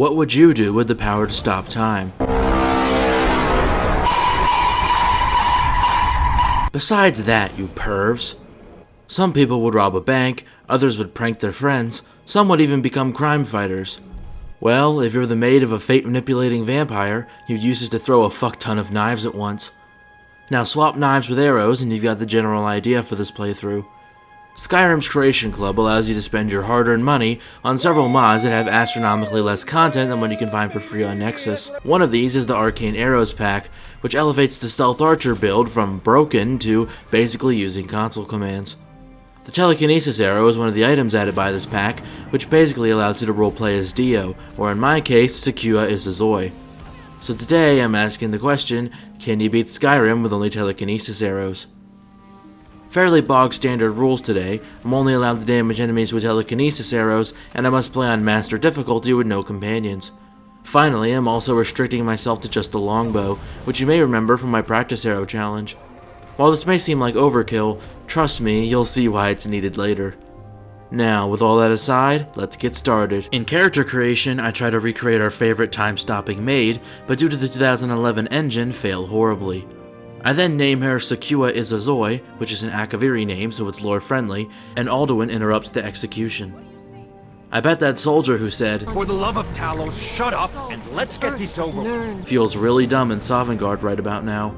What would you do with the power to stop time? Besides that, you pervs. Some people would rob a bank, others would prank their friends, some would even become crime fighters. Well, if you're the maid of a fate-manipulating vampire, you'd use it to throw a fuck ton of knives at once. Now swap knives with arrows and you've got the general idea for this playthrough. Skyrim's Creation Club allows you to spend your hard-earned money on several mods that have astronomically less content than what you can find for free on Nexus. One of these is the Arcane Arrows pack, which elevates the Stealth Archer build from broken to basically using console commands. The Telekinesis arrow is one of the items added by this pack, which basically allows you to roleplay as Dio, or in my case, Sakua is Azoi. So today I'm asking the question, can you beat Skyrim with only Telekinesis arrows? Fairly bog standard rules today. I'm only allowed to damage enemies with telekinesis arrows, and I must play on master difficulty with no companions. Finally, I'm also restricting myself to just a longbow, which you may remember from my practice arrow challenge. While this may seem like overkill, trust me, you'll see why it's needed later. Now, with all that aside, let's get started. In character creation, I try to recreate our favorite time-stopping maid, but due to the 2011 engine, fail horribly. I then name her Sakua is Azoi, which is an Akaviri name so it's lore-friendly, and Alduin interrupts the execution. I bet that soldier who said, "For the love of Talos, shut up and let's get this over with," feels really dumb in Sovngarde right about now.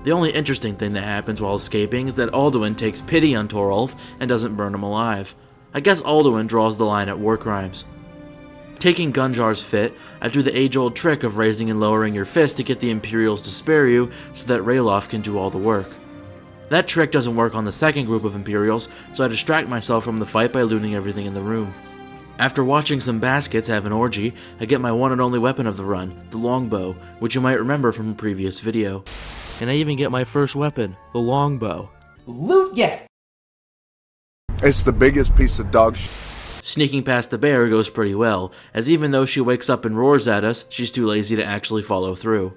The only interesting thing that happens while escaping is that Alduin takes pity on Torolf and doesn't burn him alive. I guess Alduin draws the line at war crimes. Taking Gunjar's fit, I do the age-old trick of raising and lowering your fist to get the Imperials to spare you so that Ralof can do all the work. That trick doesn't work on the second group of Imperials, so I distract myself from the fight by looting everything in the room. After watching some baskets have an orgy, I get my one and only weapon of the run, the longbow, which you might remember from a previous video. And I even get my first weapon, the longbow. Loot yet! It's the biggest piece of dog shit. Sneaking past the bear goes pretty well, as even though she wakes up and roars at us, she's too lazy to actually follow through.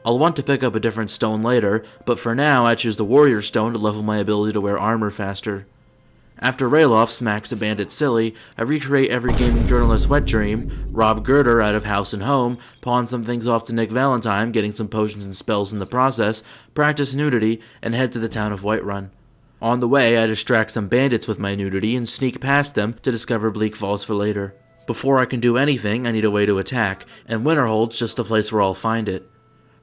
I'll want to pick up a different stone later, but for now I choose the warrior stone to level my ability to wear armor faster. After Ralof smacks a bandit silly, I recreate every gaming journalist's wet dream, rob Girder out of house and home, pawn some things off to Nick Valentine, getting some potions and spells in the process, practice nudity, and head to the town of Whiterun. On the way, I distract some bandits with my nudity and sneak past them to discover Bleak Falls for later. Before I can do anything, I need a way to attack, and Winterhold's just the place where I'll find it.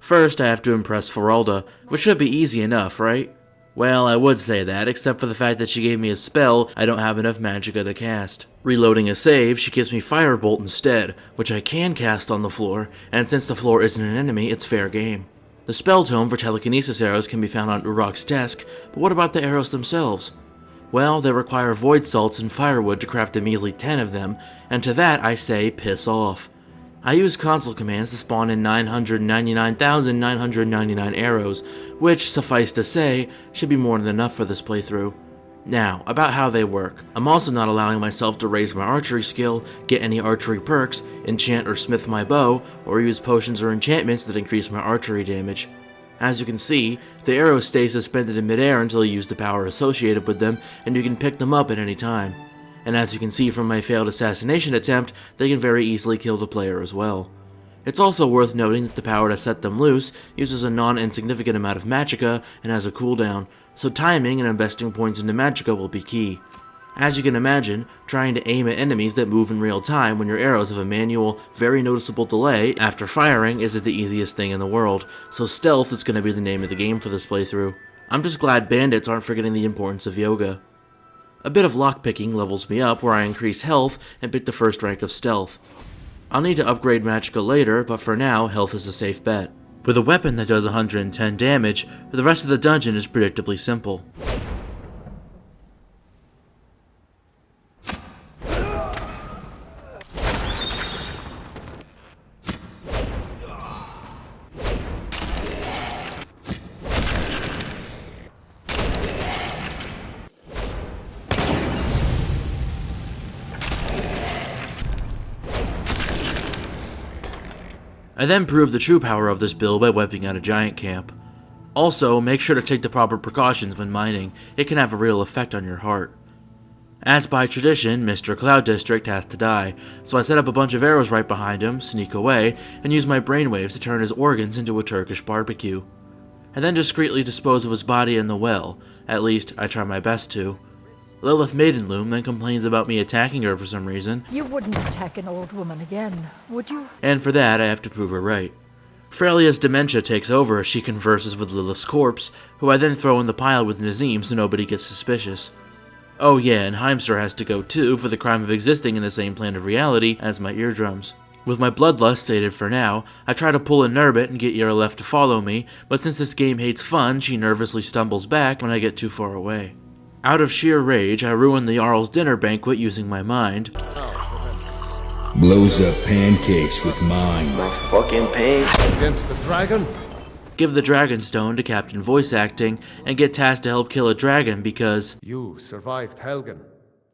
First, I have to impress Feralda, which should be easy enough, right? Well, I would say that, except for the fact that she gave me a spell I don't have enough magicka to cast. Reloading a save, she gives me Firebolt instead, which I can cast on the floor, and since the floor isn't an enemy, it's fair game. The spell tome for telekinesis arrows can be found on Urok's desk, but what about the arrows themselves? Well, they require void salts and firewood to craft a measly 10 of them, and to that I say piss off. I use console commands to spawn in 999,999 arrows, which, suffice to say, should be more than enough for this playthrough. Now, about how they work. I'm also not allowing myself to raise my archery skill, get any archery perks, enchant or smith my bow, or use potions or enchantments that increase my archery damage. As you can see, the arrows stay suspended in midair until you use the power associated with them, and you can pick them up at any time. And as you can see from my failed assassination attempt, they can very easily kill the player as well. It's also worth noting that the power to set them loose uses a non-insignificant amount of magicka and has a cooldown, so timing and investing points into magicka will be key. As you can imagine, trying to aim at enemies that move in real time when your arrows have a manual, very noticeable delay after firing isn't the easiest thing in the world, so stealth is going to be the name of the game for this playthrough. I'm just glad bandits aren't forgetting the importance of yoga. A bit of lockpicking levels me up where I increase health and pick the first rank of stealth. I'll need to upgrade magicka later, but for now, health is a safe bet. With a weapon that does 110 damage, the rest of the dungeon is predictably simple. I then prove the true power of this build by wiping out a giant camp. Also, make sure to take the proper precautions when mining, it can have a real effect on your heart. As by tradition, Mr. Cloud District has to die, so I set up a bunch of arrows right behind him, sneak away, and use my brainwaves to turn his organs into a Turkish barbecue. I then discreetly dispose of his body in the well, at least I try my best to. Lilith Maidenloom then complains about me attacking her for some reason. You wouldn't attack an old woman again, would you? And for that I have to prove her right. Frelia's dementia takes over as she converses with Lilith's corpse, who I then throw in the pile with Nazim so nobody gets suspicious. Oh yeah, and Heimster has to go too for the crime of existing in the same plane of reality as my eardrums. With my bloodlust sated for now, I try to pull a Nurbit and get Yarlef to follow me, but since this game hates fun, she nervously stumbles back when I get too far away. Out of sheer rage, I ruin the Jarl's dinner banquet using my mind. Blows up pancakes with mine. My fucking pain. Against the dragon? Give the Dragonstone to Captain Voice Acting, and get tasked to help kill a dragon because You survived Helgen,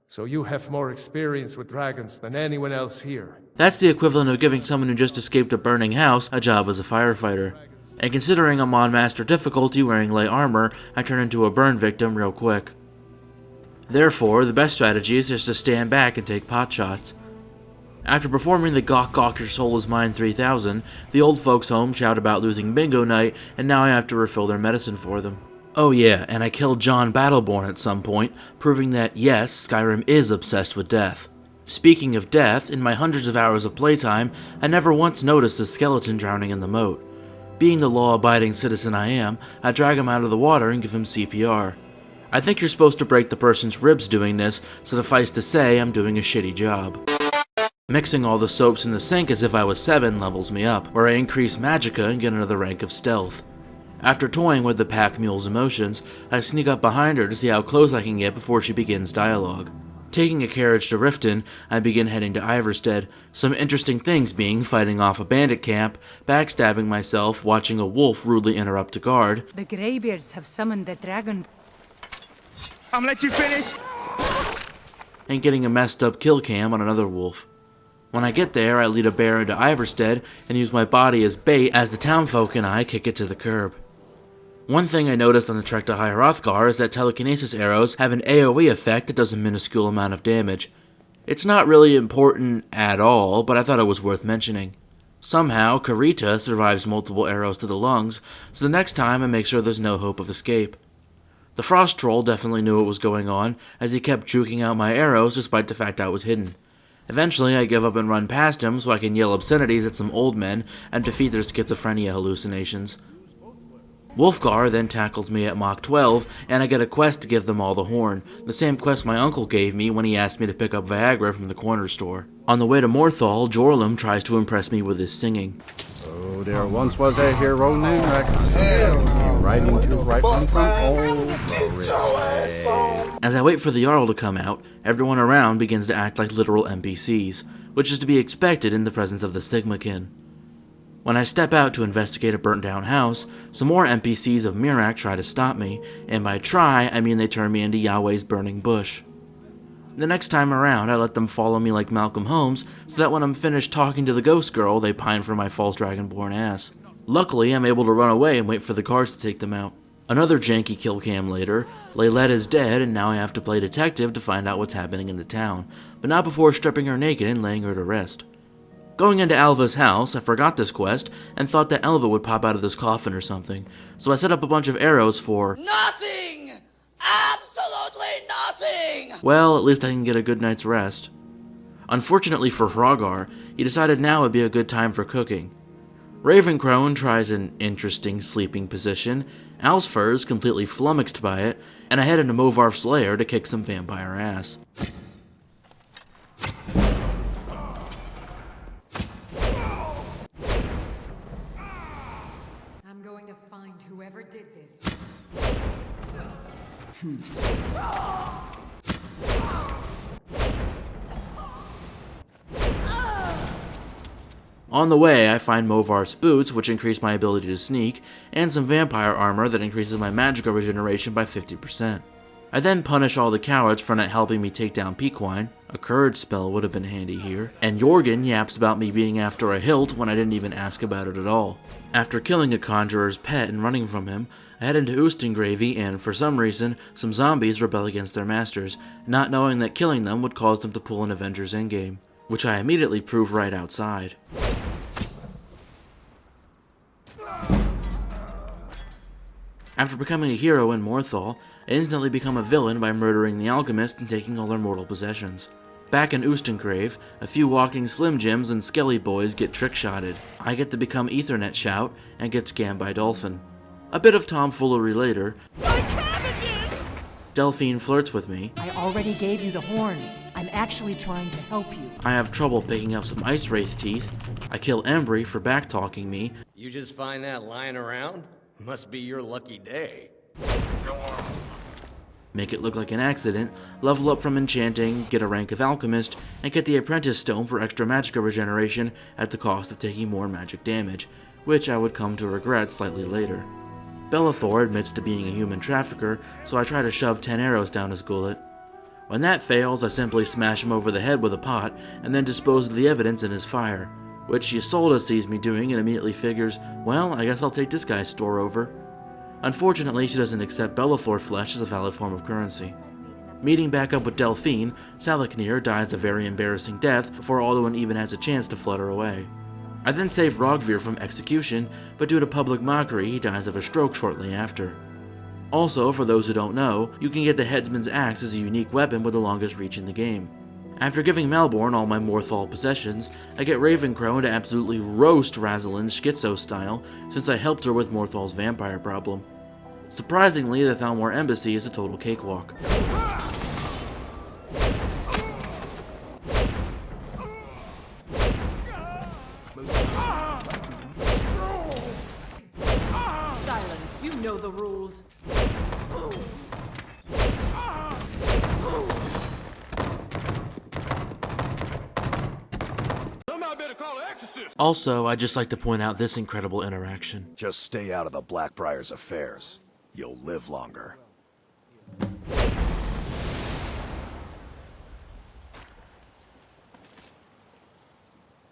so you have more experience with dragons than anyone else here. that's the equivalent of giving someone who just escaped a burning house a job as a firefighter. And considering I'm on Master Difficulty wearing light armor, I turn into a burn victim real quick. Therefore, the best strategy is just to stand back and take pot shots. After performing the Gawk Gawk Your Soul Is Mine 3000, the old folks home shout about losing bingo night, and now I have to refill their medicine for them. Oh yeah, and I killed John Battleborn at some point, proving that yes, Skyrim is obsessed with death. Speaking of death, in my hundreds of hours of playtime, I never once noticed a skeleton drowning in the moat. Being the law-abiding citizen I am, I drag him out of the water and give him CPR. I think you're supposed to break the person's ribs doing this, so suffice to say I'm doing a shitty job. Mixing all the soaps in the sink as if I was 7 levels me up, where I increase magicka and get another rank of stealth. After toying with the pack mule's emotions, I sneak up behind her to see how close I can get before she begins dialogue. Taking a carriage to Riften, I begin heading to Iverstead, some interesting things being fighting off a bandit camp, backstabbing myself, watching a wolf rudely interrupt a guard, The Greybeards have summoned the dragon. I'm gonna let you finish. and getting a messed up kill cam on another wolf. When I get there, I lead a bear into Iverstead and use my body as bait as the townfolk and I kick it to the curb. One thing I noticed on the trek to High Hrothgar is that telekinesis arrows have an AoE effect that does a minuscule amount of damage. It's not really important at all, but I thought it was worth mentioning. Somehow, Karita survives multiple arrows to the lungs, so the next time I make sure there's no hope of escape. The Frost Troll definitely knew what was going on, as he kept juking out my arrows despite the fact I was hidden. Eventually, I give up and run past him so I can yell obscenities at some old men and defeat their schizophrenia hallucinations. Wolfgar then tackles me at Mach 12, and I get a quest to give them all the horn, the same quest my uncle gave me when he asked me to pick up Viagra from the corner store. On the way to Morthal, Jorlum tries to impress me with his singing. Oh, there once was a hero named Rex, riding to Whiterun from old Rich. As I wait for the Jarl to come out, everyone around begins to act like literal NPCs, which is to be expected in the presence of the Sigmakin. When I step out to investigate a burnt-down house, some more NPCs of Mirak try to stop me, and by try, I mean they turn me into Yahweh's burning bush. The next time around, I let them follow me like Malcolm Holmes, so that when I'm finished talking to the ghost girl, they pine for my false dragonborn ass. Luckily, I'm able to run away and wait for the cars to take them out. Another janky kill cam later, Laylette is dead, and now I have to play detective to find out what's happening in the town, but not before stripping her naked and laying her to rest. Going into Alva's house, I forgot this quest, and thought that Alva would pop out of this coffin or something, so I set up a bunch of arrows for Nothing! Absolutely nothing! well, at least I can get a good night's rest. Unfortunately for Hrothgar, he decided now would be a good time for cooking. Ravencrone tries an interesting sleeping position, Alsfur is completely flummoxed by it, and I head into Movarf's lair to kick some vampire ass. I'm going to find whoever did this. On the way, I find Movarf's boots, which increase my ability to sneak, and some vampire armor that increases my magic regeneration by 50%. I then punish all the cowards for not helping me take down Pequine. A courage spell would have been handy here. And Jorgen yaps about me being after a hilt when I didn't even ask about it at all. After killing a conjurer's pet and running from him, I head into Oostengravy and, for some reason, some zombies rebel against their masters, not knowing that killing them would cause them to pull an Avengers Endgame, which I immediately prove right outside. After becoming a hero in Morthal, I instantly become a villain by murdering the alchemist and taking all their mortal possessions. Back in Oostengrave, a few walking Slim Jims and Skelly boys get trick-shotted. I get to become Ethernet Shout and get scammed by Dolphin. A bit of tomfoolery later, Delphine flirts with me. I already gave you the horn. I'm actually trying to help you. I have trouble picking up some Ice Wraith teeth. I kill Embry for backtalking me. You just find that lying around? Must be your lucky day. Make it look like an accident, level up from enchanting, get a rank of alchemist, and get the apprentice stone for extra magicka regeneration at the cost of taking more magic damage, which I would come to regret slightly later. Bellathor admits to being a human trafficker, so I try to shove 10 arrows down his gullet. When that fails, I simply smash him over the head with a pot, and then dispose of the evidence in his fire, which Ysolda sees me doing and immediately figures, well, I guess I'll take this guy's store over. Unfortunately, she doesn't accept Bellathor flesh as a valid form of currency. Meeting back up with Delphine, Salaknir dies a very embarrassing death before Alduin even has a chance to flutter away. I then save Rogvir from execution, but due to public mockery, he dies of a stroke shortly after. Also, for those who don't know, you can get the Headsman's Axe as a unique weapon with the longest reach in the game. After giving Malborn all my Morthal possessions, I get Ravencrow to absolutely roast Rosalind schizo style, since I helped her with Morthal's vampire problem. Surprisingly, the Thalmor embassy is a total cakewalk. Silence, you know the rules. Also, I'd just like to point out this incredible interaction. Just stay out of the Blackbriar's affairs. You'll live longer.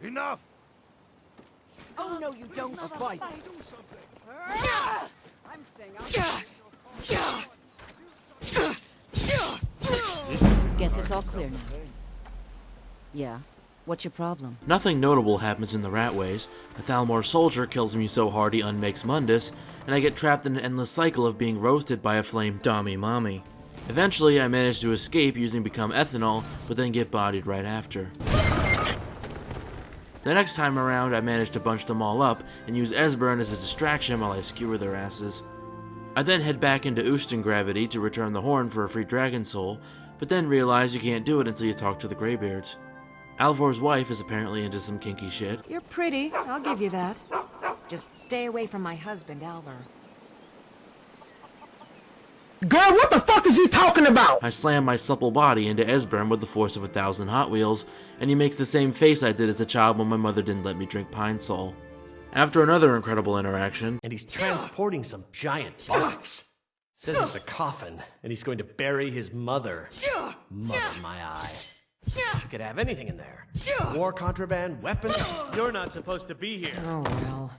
Enough! Oh no, you don't. A fight! I'm staying out. Guess it's all clear now. Yeah. What's your problem? Nothing notable happens in the Ratways. A Thalmor soldier kills me so hard he unmakes Mundus, and I get trapped in an endless cycle of being roasted by a flame Dommy Mommy. Eventually, I manage to escape using Become Ethanol, but then get bodied right after. The next time around, I manage to bunch them all up and use Esbern as a distraction while I skewer their asses. I then head back into Oostengravity to return the horn for a free dragon soul, but then realize you can't do it until you talk to the Greybeards. Alvor's wife is apparently into some kinky shit. You're pretty, I'll give you that. Just stay away from my husband, Alvar. Girl, what the fuck is you talking about? I slam my supple body into Esbern with the force of 1,000 Hot Wheels, and he makes the same face I did as a child when my mother didn't let me drink Pine Sol. After another incredible interaction, And he's transporting some giant box. Says it's a coffin, and he's going to bury his mother. Mother, my eye. You could have anything in there. War contraband, weapons. You're not supposed to be here. Oh well.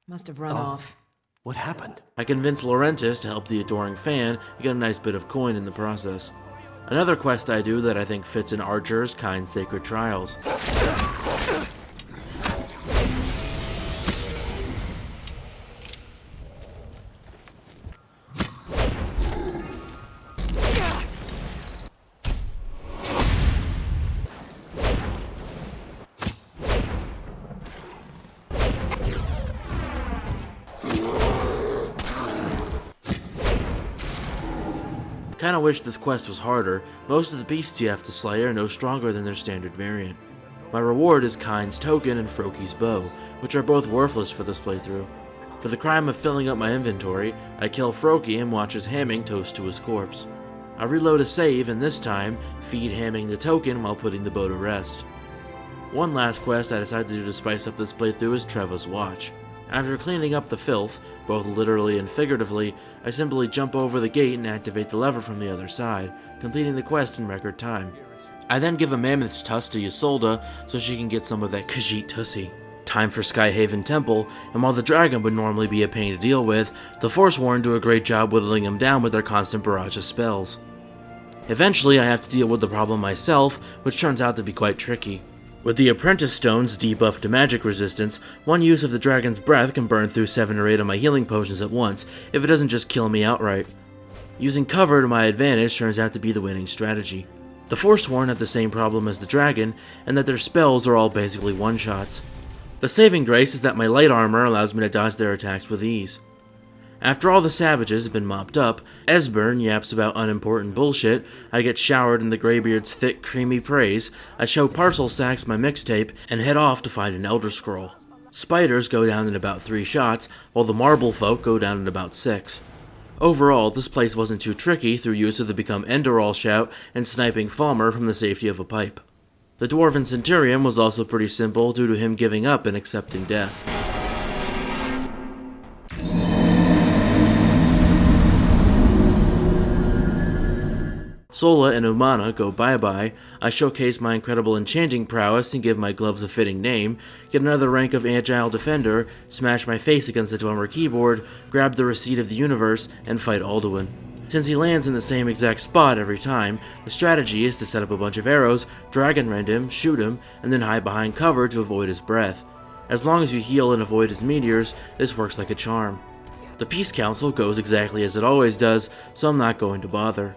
Must have run off. What happened? I convince Laurentis to help the adoring fan and get a nice bit of coin in the process. Another quest I do that I think fits in Archer's Kind Sacred Trials. Kinda wish this quest was harder. Most of the beasts you have to slay are no stronger than their standard variant. My reward is Kind's Token and Froki's Bow, which are both worthless for this playthrough. For the crime of filling up my inventory, I kill Froki and watch his Hamming toast to his corpse. I reload a save and this time, feed Hamming the token while putting the bow to rest. One last quest I decided to do to spice up this playthrough is Treva's Watch. After cleaning up the filth, both literally and figuratively, I simply jump over the gate and activate the lever from the other side, completing the quest in record time. I then give a mammoth's tusk to Ysolda so she can get some of that Khajiit tussie. Time for Skyhaven Temple, and while the dragon would normally be a pain to deal with, the Forsworn do a great job whittling him down with their constant barrage of spells. Eventually I have to deal with the problem myself, which turns out to be quite tricky. With the Apprentice Stone's debuff to magic resistance, one use of the dragon's breath can burn through 7 or 8 of my healing potions at once if it doesn't just kill me outright. Using cover to my advantage turns out to be the winning strategy. The Forsworn have the same problem as the dragon, and that their spells are all basically one-shots. The saving grace is that my light armor allows me to dodge their attacks with ease. After all the savages have been mopped up, Esbern yaps about unimportant bullshit, I get showered in the Greybeard's thick, creamy praise, I show Parcel Sacks my mixtape, and head off to find an Elder Scroll. Spiders go down in about 3 shots, while the Marble Folk go down in about 6. Overall, this place wasn't too tricky through use of the Become Enderall shout and sniping Thalmor from the safety of a pipe. The Dwarven Centurion was also pretty simple due to him giving up and accepting death. Sola and Umana go bye-bye, I showcase my incredible enchanting prowess and give my gloves a fitting name, get another rank of Agile Defender, smash my face against the Dwemer keyboard, grab the Receipt of the Universe, and fight Alduin. Since he lands in the same exact spot every time, the strategy is to set up a bunch of arrows, dragon rend him, shoot him, and then hide behind cover to avoid his breath. As long as you heal and avoid his meteors, this works like a charm. The Peace Council goes exactly as it always does, so I'm not going to bother.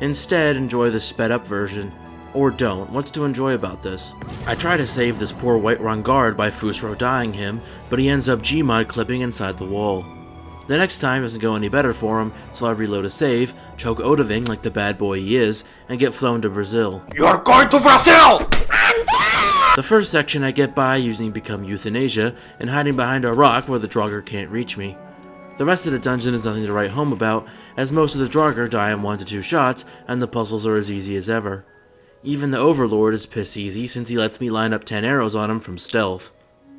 Instead, enjoy the sped up version. Or don't, what's to enjoy about this? I try to save this poor Whiterun guard by Fusro dying him, but he ends up Gmod clipping inside the wall. The next time doesn't go any better for him, so I reload a save, choke Odahviing like the bad boy he is, and get flown to Brazil. You're going to Brazil! The first section I get by using Become Euthanasia, and hiding behind a rock where the Draugr can't reach me. The rest of the dungeon is nothing to write home about, as most of the Draugr die in 1 to 2 shots, and the puzzles are as easy as ever. Even the Overlord is piss easy since he lets me line up 10 arrows on him from stealth.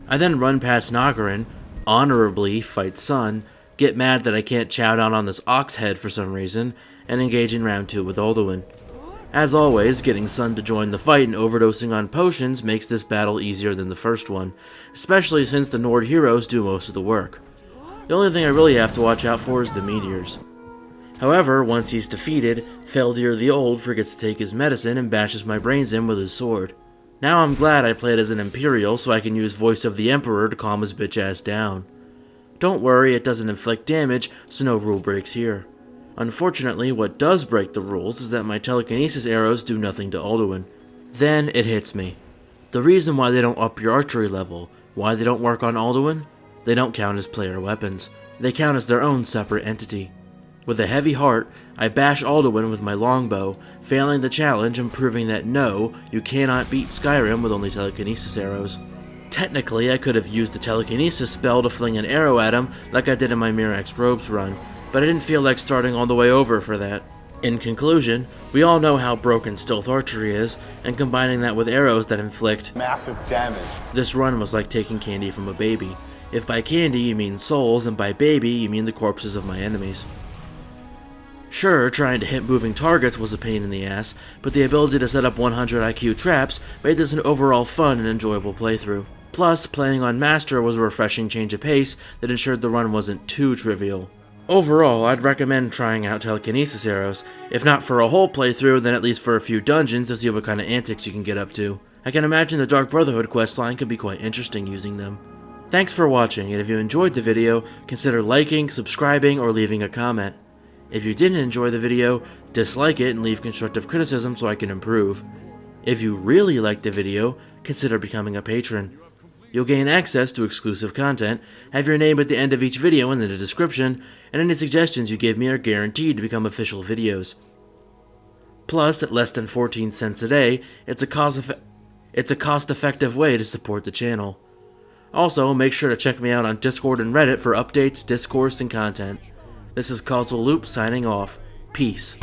I then run past Nagarin, honorably fight Sun, get mad that I can't chow down on this ox head for some reason, and engage in round 2 with Alduin. As always, getting Sun to join the fight and overdosing on potions makes this battle easier than the first one, especially since the Nord heroes do most of the work. The only thing I really have to watch out for is the meteors. However, once he's defeated, Feldir the Old forgets to take his medicine and bashes my brains in with his sword. Now I'm glad I played as an Imperial so I can use Voice of the Emperor to calm his bitch ass down. Don't worry, it doesn't inflict damage, so no rule breaks here. Unfortunately, what does break the rules is that my telekinesis arrows do nothing to Alduin. Then it hits me. The reason why they don't up your archery level, why they don't work on Alduin? They don't count as player weapons. They count as their own separate entity. With a heavy heart, I bash Alduin with my longbow, failing the challenge and proving that no, you cannot beat Skyrim with only telekinesis arrows. Technically, I could have used the telekinesis spell to fling an arrow at him like I did in my Mirax Robes run, but I didn't feel like starting all the way over for that. In conclusion, we all know how broken stealth archery is, and combining that with arrows that inflict massive damage. This run was like taking candy from a baby. If by candy you mean souls, and by baby you mean the corpses of my enemies. Sure, trying to hit moving targets was a pain in the ass, but the ability to set up 100 IQ traps made this an overall fun and enjoyable playthrough. Plus, playing on Master was a refreshing change of pace that ensured the run wasn't too trivial. Overall, I'd recommend trying out telekinesis arrows, if not for a whole playthrough, then at least for a few dungeons to see what kind of antics you can get up to. I can imagine the Dark Brotherhood questline could be quite interesting using them. Thanks for watching, and if you enjoyed the video, consider liking, subscribing, or leaving a comment. If you didn't enjoy the video, dislike it and leave constructive criticism so I can improve. If you really liked the video, consider becoming a patron. You'll gain access to exclusive content, have your name at the end of each video and in the description, and any suggestions you give me are guaranteed to become official videos. Plus, at less than 14 cents a day, it's a cost-effective way to support the channel. Also, make sure to check me out on Discord and Reddit for updates, discourse, and content. This is Causal Loop signing off. Peace.